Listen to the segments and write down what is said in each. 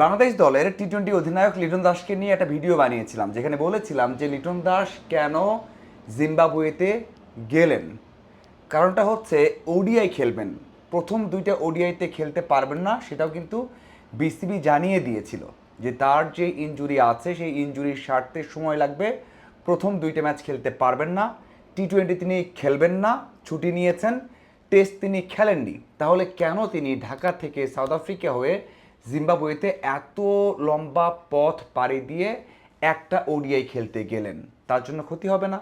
বাংলাদেশ দলের টি-20 অধিনায়ক লিটন দাসকে নিয়ে একটা ভিডিও বানিয়েছিলাম, যেখানে বলেছিলাম যে লিটন দাস কেন জিম্বাবুয়েতে গেলেন। কারণটা হচ্ছে ওডিআই খেলবেন, প্রথম দুইটা ওডিআইতে খেলতে পারবেন না, সেটাও কিন্তু বিসিবি জানিয়ে দিয়েছিল যে তার যে ইনজুরি আছে সেই ইনজুরির সারতে সময় লাগবে, প্রথম দুইটা ম্যাচ খেলতে পারবেন না। টি-20 তিনি খেলবেন না, ছুটি নিয়েছেন। টেস্ট তিনি খেলেননি, তাহলে কেন তিনি ঢাকা থেকে সাউথ আফ্রিকা হয়ে জিম্বাবুয়েতে এত লম্বা পথ পাড়ি দিয়ে একটা ওডিআই খেলতে গেলেন? তার জন্য ক্ষতি হবে না?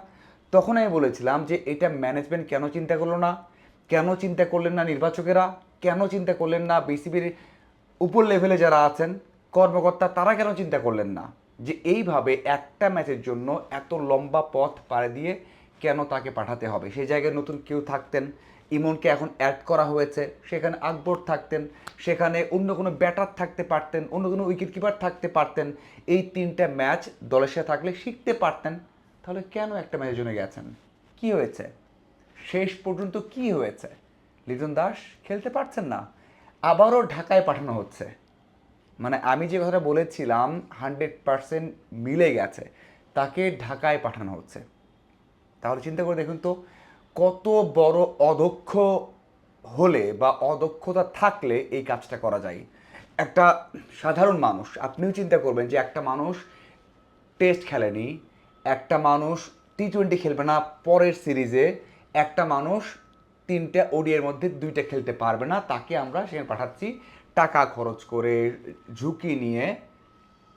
তখন আমি বলেছিলাম যে এটা ম্যানেজমেন্ট কেন চিন্তা করলো না, কেন চিন্তা করলেন না নির্বাচকেরা, কেন চিন্তা করলেন না বিসিবির উপর লেভেলে যারা আছেন কর্মকর্তা, তারা কেন চিন্তা করলেন না যে এইভাবে একটা ম্যাচের জন্য এত লম্বা পথ পাড়ি দিয়ে কেন তাকে পাঠাতে হবে? সেই জায়গায় নতুন কেউ থাকতেন, ইমনকে এখন অ্যাড করা হয়েছে, সেখানে আকবর থাকতেন, সেখানে অন্য কোনো ব্যাটার থাকতে পারতেন, অন্য কোনো উইকেট কিপার থাকতে পারতেন, এই তিনটা ম্যাচ দলের সাথে থাকলে শিখতে পারতেন। তাহলে কেন একটা ম্যাচের জন্য গেছেন? কি হয়েছে শেষ পর্যন্ত? কি হয়েছে? লিটন দাস খেলতে পারছেন না, আবারও ঢাকায় পাঠানো হচ্ছে। মানে আমি যে কথাটা বলেছিলাম 100% মিলে গেছে, তাকে ঢাকায় পাঠানো হচ্ছে। তাহলে চিন্তা করে দেখুন তো, কত বড় অদক্ষ হলে বা অদক্ষতা থাকলে এই কাজটা করা যায়। একটা সাধারণ মানুষ, আপনিও চিন্তা করবেন যে একটা মানুষ টেস্ট খেলেনি, একটা মানুষ টি-20 খেলবে না পরের সিরিজে, একটা মানুষ তিনটা ওডিআইয়ের মধ্যে দুইটা খেলতে পারবে না, তাকে আমরা সেখানে পাঠাচ্ছি টাকা খরচ করে, ঝুঁকি নিয়ে,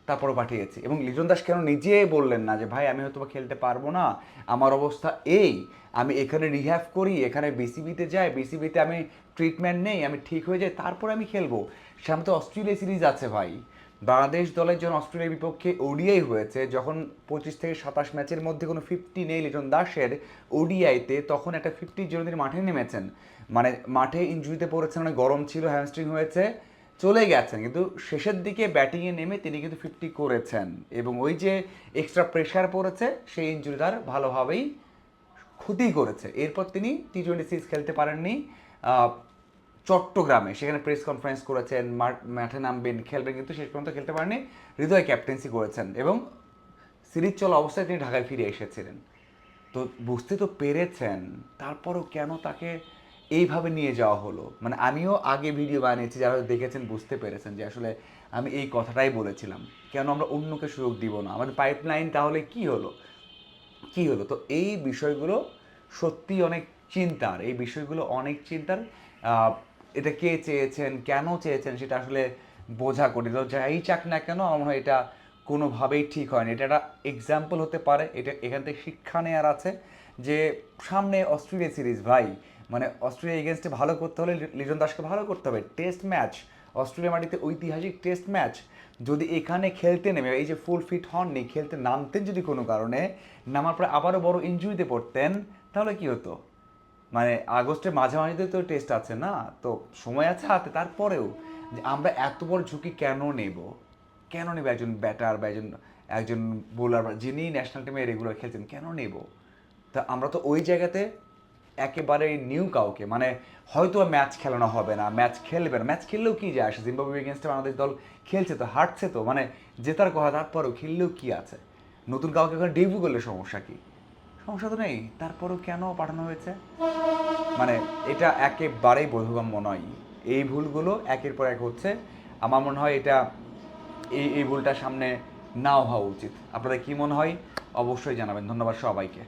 তারপরও পাঠিয়েছি। এবং লিটন দাস কেন নিজে বললেন না যে ভাই আমি হয়তো খেলতে পারবো না, আমার অবস্থা এই, আমি এখানে রিহ্যাব করি, এখানে বিসিবিতে যাই, বিসিবিতে আমি ট্রিটমেন্ট নেই, আমি ঠিক হয়ে যাই, তারপরে আমি খেলবো। সামনে তো অস্ট্রেলিয়া সিরিজ আছে ভাই। বাংলাদেশ দলের জন্য অস্ট্রেলিয়ার বিপক্ষে ওডিআই হয়েছে, যখন 25 থেকে 27 ম্যাচের মধ্যে কোনো 50 নেই লিটন দাসের ওডিআইতে, তখন একটা 50 জন্য তিনি মাঠে নেমেছেন। মানে মাঠে ইনজুরিতে পড়েছেন, মানে গরম ছিল, হ্যামস্ট্রিং হয়েছে, চলে গেছেন, কিন্তু শেষের দিকে ব্যাটিংয়ে নেমে তিনি কিন্তু 50 করেছেন। এবং ওই যে এক্সট্রা প্রেশার পড়েছে, সেই ইনজুরিটার ভালোভাবেই ক্ষতি করেছে। এরপর তিনি টি-20 সিরিজ খেলতে পারেননি চট্টগ্রামে, সেখানে প্রেস কনফারেন্স করেছেন, মাঠে নামবেন, খেলবেন, কিন্তু শেষ পর্যন্ত খেলতে পারেননি। হৃদয় ক্যাপ্টেন্সি করেছেন এবং সিরিজ চলা অবস্থায় তিনি ঢাকায় ফিরে এসেছিলেন। তো বুঝতে তো পেরেছেন, তারপরও কেন তাকে এইভাবে নিয়ে যাওয়া হলো? মানে আমিও আগে ভিডিও বানিয়েছি, যারা দেখেছেন বুঝতে পেরেছেন যে আসলে আমি এই কথাটাই বলেছিলাম, কেন আমরা অন্যকে সুযোগ দিব না? আমাদের পাইপলাইন তাহলে কি হলো, কি হলো? তো এই বিষয়গুলো সত্যি অনেক চিন্তার, এই বিষয়গুলো অনেক চিন্তার। এটা কে চেয়েছেন, কেন চেয়েছেন, সেটা আসলে বোঝা কঠিন। তো যাই চাক না কেন, আমার মনে হয় এটা কোনোভাবেই ঠিক হয়নি। এটা একটা এক্সাম্পল হতে পারে, এটা এখান থেকে শিক্ষা নেওয়ার আছে যে সামনে অস্ট্রেলিয়া সিরিজ ভাই, মানে অস্ট্রেলিয়া এগেনস্টে ভালো করতে হলে লিটন দাসকে ভালো করতে হবে। টেস্ট ম্যাচ, অস্ট্রেলিয়া মাটিতে ঐতিহাসিক টেস্ট ম্যাচ, যদি এখানে খেলতে নেমে, এই যে ফুল ফিট হননি, খেলতে নামতেন যদি কোনো কারণে, নামার পরে আবারও বড় ইনজুরিতে পড়তেন, তাহলে কি হতো? মানে আগস্টের মাঝামাঝিতে তো টেস্ট আছে না, তো সময় আছে হাতে, তারপরেও যে আমরা এত বড় ঝুঁকি কেন নেব? কেন নেব একজন ব্যাটার বা একজন একজন বোলার যিনি ন্যাশনাল টিমে রেগুলার খেলছেন, কেন নেব? তা আমরা তো ওই জায়গাতে একেবারে নিউ কাউকে, মানে হয়তো ম্যাচ খেলানো হবে না, ম্যাচ খেলবে না, ম্যাচ খেললেও কি যায় আসে? জিম্বাবুয়ে এগেনস্টে বাংলাদেশ দল খেলছে তো, হারছে তো, মানে জেতার কথা, তারপরেও খেললেও কি আছে? নতুন কাউকে এখন ডেবিউ করলে সমস্যা কি? সমস্যা তো নেই, তারপরেও কেন পাঠানো হয়েছে? মানে এটা একেবারেই বোধগম্য নয়। এই ভুলগুলো একের পর এক হচ্ছে। আমার মনে হয় এটা, এই ভুলটা সামনে নাও হওয়া উচিত। আপনাদের কি মনে হয় অবশ্যই জানাবেন। ধন্যবাদ সবাইকে।